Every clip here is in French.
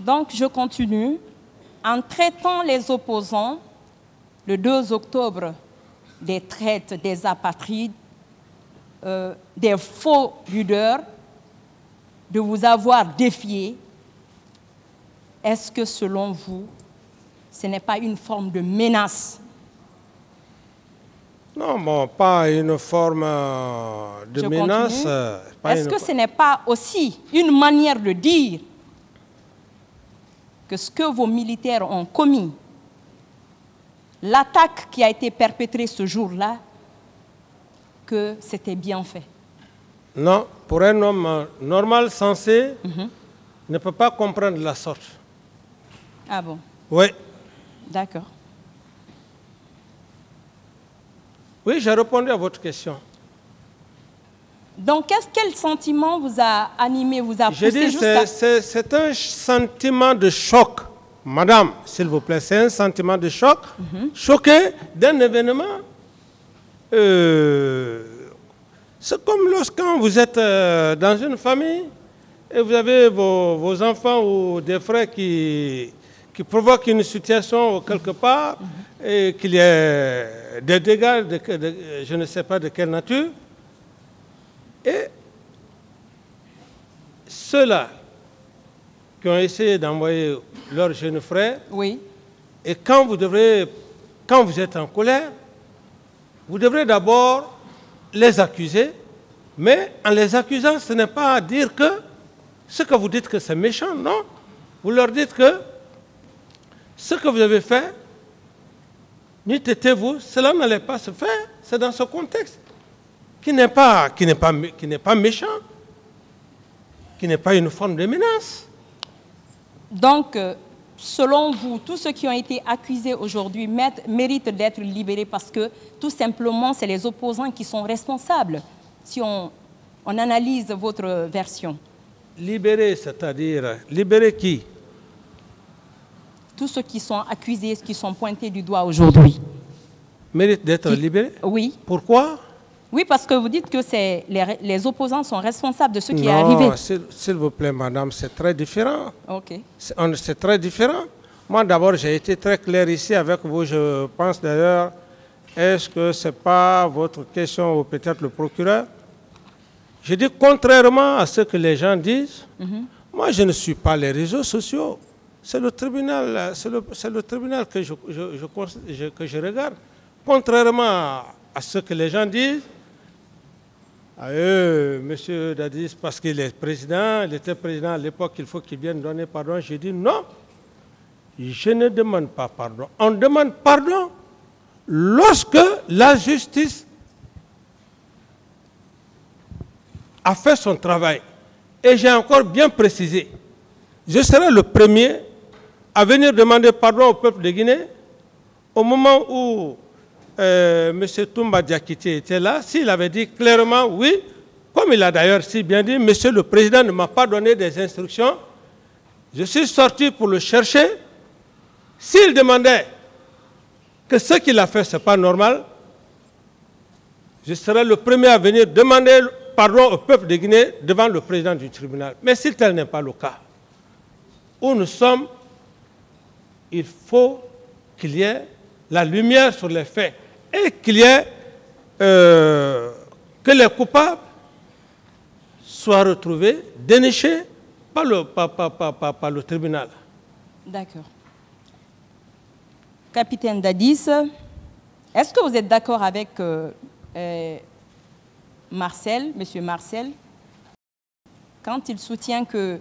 Donc, je continue. En traitant les opposants, le 2 octobre, des traites, des apatrides, des faux leaders, de vous avoir défié, est-ce que, selon vous, ce n'est pas une forme de menace? Non, bon, pas une forme de menace. Est-ce que ce n'est pas aussi une manière de dire que ce que vos militaires ont commis, l'attaque qui a été perpétrée ce jour-là, que c'était bien fait? Non, pour un homme normal, sensé, ne peut pas comprendre de la sorte. Ah bon? Oui. D'accord. Oui, j'ai répondu à votre question. Donc, quel sentiment vous a animé, vous a poussé jusqu'à... C'est un sentiment de choc. Madame, s'il vous plaît, c'est un sentiment de choc. Choqué d'un événement. C'est comme lorsqu'on vous êtes dans une famille et vous avez vos enfants ou des frères qui provoquent une situation quelque part et qu'il y ait des dégâts, je ne sais pas de quelle nature. Et ceux-là qui ont essayé d'envoyer leurs jeunes frères, oui. Et quand vous êtes en colère, vous devrez d'abord les accuser, mais en les accusant, ce n'est pas à dire que ce que vous dites que c'est méchant, non. Vous leur dites que ce que vous avez fait, n'eût été vous, cela n'allait pas se faire. C'est dans ce contexte qui n'est pas méchant, qui n'est pas une forme de menace. Donc, selon vous, tous ceux qui ont été accusés aujourd'hui méritent d'être libérés parce que, tout simplement, c'est les opposants qui sont responsables, si on analyse votre version. Libérer, c'est-à-dire, libérer qui? Tous ceux qui sont accusés, qui sont pointés du doigt aujourd'hui. Méritent d'être libérés? Oui. Pourquoi? Oui, parce que vous dites que les opposants sont responsables de ce qui est arrivé. Non, s'il vous plaît, madame, c'est très différent. Ok. C'est très différent. Moi, d'abord, j'ai été très clair ici avec vous. Je pense d'ailleurs, est-ce que ce n'est pas votre question ou peut-être le procureur? Je dis, contrairement à ce que les gens disent, moi, je ne suis pas les réseaux sociaux. C'est le tribunal, c'est le tribunal que je regarde. Contrairement à ce que les gens disent, monsieur Dadis, parce qu'il est président, il était président à l'époque, il faut qu'il vienne donner pardon. J'ai dit non, je ne demande pas pardon. On demande pardon lorsque la justice a fait son travail. Et j'ai encore bien précisé, je serai le premier à venir demander pardon au peuple de Guinée au moment où M. Toumba Diakité était là. S'il avait dit clairement oui, comme il a d'ailleurs si bien dit, Monsieur le Président ne m'a pas donné des instructions, je suis sorti pour le chercher. S'il demandait que ce qu'il a fait, ce n'est pas normal, je serai le premier à venir demander pardon au peuple de Guinée devant le président du tribunal. Mais si tel n'est pas le cas, où nous sommes, il faut qu'il y ait la lumière sur les faits et qu'il y ait que les coupables soient retrouvés, dénichés par le tribunal. D'accord. Capitaine Dadis, est-ce que vous êtes d'accord avec Marcel, M. Marcel, quand il soutient que,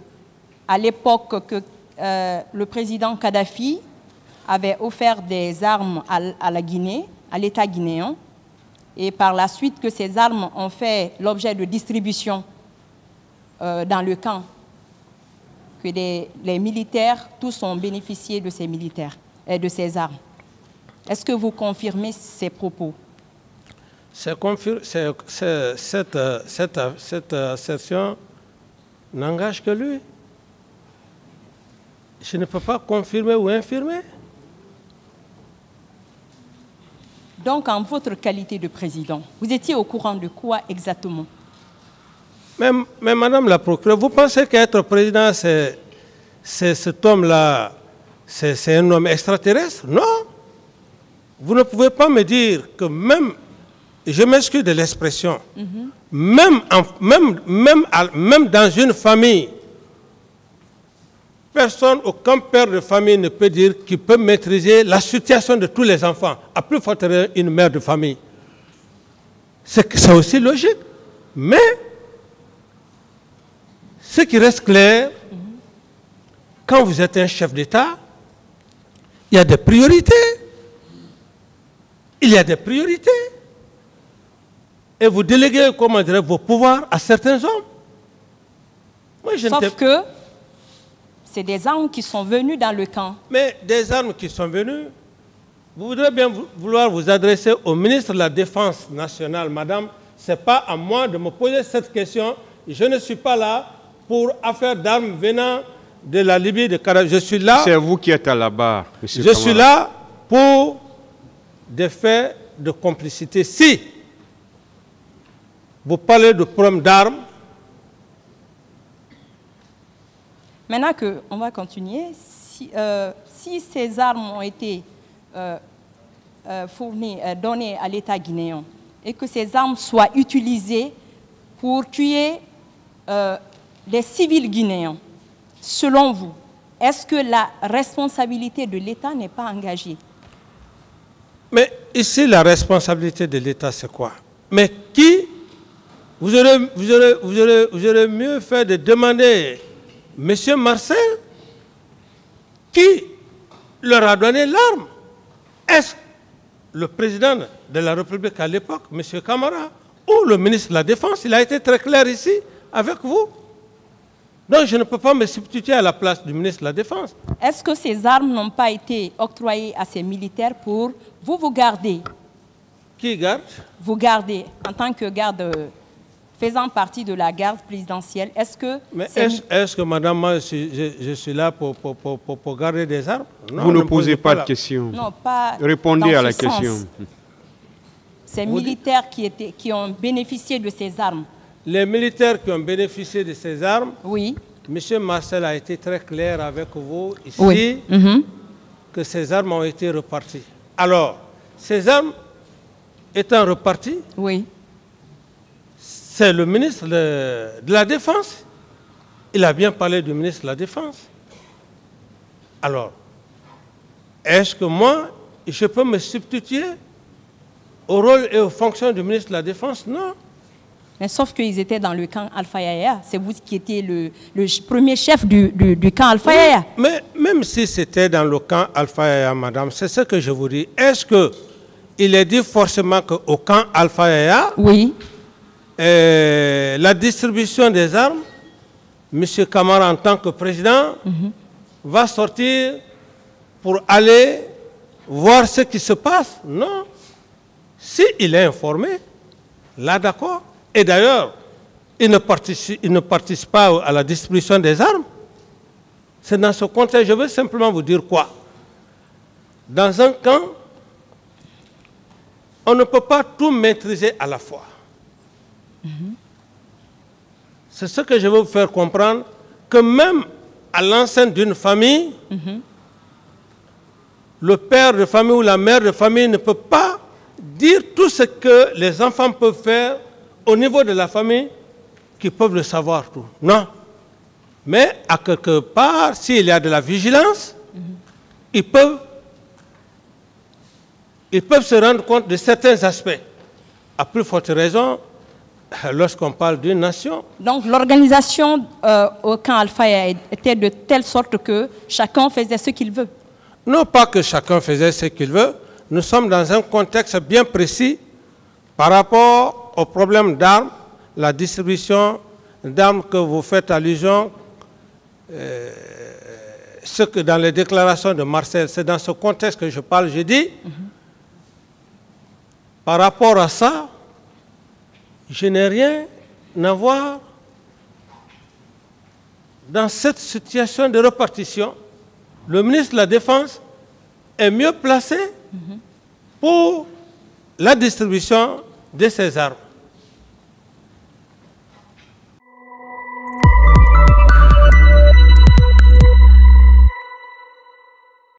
à l'époque que le président Kadhafi avait offert des armes à la Guinée, à l'État guinéen, et par la suite que ces armes ont fait l'objet de distribution dans le camp, que les militaires, tous ont bénéficié de ces militaires et de ces armes. Est-ce que vous confirmez ces propos? Cette assertion n'engage que lui. Je ne peux pas confirmer ou infirmer. Donc, en votre qualité de président, vous étiez au courant de quoi exactement? Mais Madame la procureure, vous pensez qu'être président, c'est cet homme-là, c'est un homme extraterrestre. Non. Vous ne pouvez pas me dire que même, je m'excuse de l'expression, même dans une famille, personne, aucun père de famille ne peut dire qu'il peut maîtriser la situation de tous les enfants, à plus forte raison une mère de famille. C'est aussi logique. Mais ce qui reste clair, quand vous êtes un chef d'État, il y a des priorités. Il y a des priorités. Et vous déléguez, comment dire, vos pouvoirs à certains hommes. Moi, Sauf que c'est des armes qui sont venues dans le camp. Mais des armes qui sont venues, vous voudrez bien vouloir vous adresser au ministre de la Défense nationale, madame. Ce n'est pas à moi de me poser cette question. Je ne suis pas là pour affaire d'armes venant de la Libye, de Kadhafi. Je suis là. C'est vous qui êtes à la barre, monsieur Je suis là pour des faits de complicité. Si vous parlez de problème d'armes. Maintenant qu'on va continuer, si ces armes ont été fournies, données à l'État guinéen, et que ces armes soient utilisées pour tuer les civils guinéens, selon vous, est-ce que la responsabilité de l'État n'est pas engagée? Mais ici, la responsabilité de l'État, c'est quoi? Mais qui? Vous aurez mieux fait de demander, Monsieur Marcel, qui leur a donné l'arme? Est-ce le président de la République à l'époque, M. Camara, ou le ministre de la Défense? Il a été très clair ici, avec vous. Donc je ne peux pas me substituer à la place du ministre de la Défense. Est-ce que ces armes n'ont pas été octroyées à ces militaires pour vous garder? Qui garde? Vous garder en tant que garde, faisant partie de la garde présidentielle. Est-ce que... Mais est-ce que, madame, moi, je suis là pour garder des armes? Non, vous ne posez pas de questions. Non, pas répondez à la question. Ces militaires qui ont bénéficié de ces armes. Les militaires qui ont bénéficié de ces armes, oui. M. Marcel a été très clair avec vous ici, oui. Que ces armes ont été reparties. Alors, ces armes étant reparties, oui. C'est le ministre de la Défense. Il a bien parlé du ministre de la Défense. Alors, est-ce que moi, je peux me substituer au rôle et aux fonctions du ministre de la Défense? Non. Mais sauf qu'ils étaient dans le camp Alpha Yaya. C'est vous qui étiez le premier chef du camp Alpha Yaya. Mais même si c'était dans le camp Alpha Yaya, madame, c'est ce que je vous dis. Est-ce qu'il est dit forcément qu'au camp Alpha Yaya, oui. La distribution des armes, M. Camara, en tant que président, va sortir pour aller voir ce qui se passe? Non. S'il est informé, là d'accord. Et d'ailleurs, il ne participe pas à la distribution des armes. C'est dans ce contexte, je veux simplement vous dire quoi? Dans un camp, on ne peut pas tout maîtriser à la fois. C'est ce que je veux vous faire comprendre, que même à l'enceinte d'une famille, le père de famille ou la mère de famille ne peut pas dire tout ce que les enfants peuvent faire au niveau de la famille, qui peuvent le savoir tout. Non. Mais à quelque part, s'il y a de la vigilance, ils peuvent se rendre compte de certains aspects. À plus forte raison, lorsqu'on parle d'une nation. Donc l'organisation au camp Alpha était de telle sorte que chacun faisait ce qu'il veut? Non pas que chacun faisait ce qu'il veut. Nous sommes dans un contexte bien précis par rapport au problème d'armes, la distribution d'armes que vous faites allusion, ce que dans les déclarations de Marcel, c'est dans ce contexte que je parle, je dis, par rapport à ça, je n'ai rien à voir dans cette situation de répartition. Le ministre de la Défense est mieux placé pour la distribution de ces armes.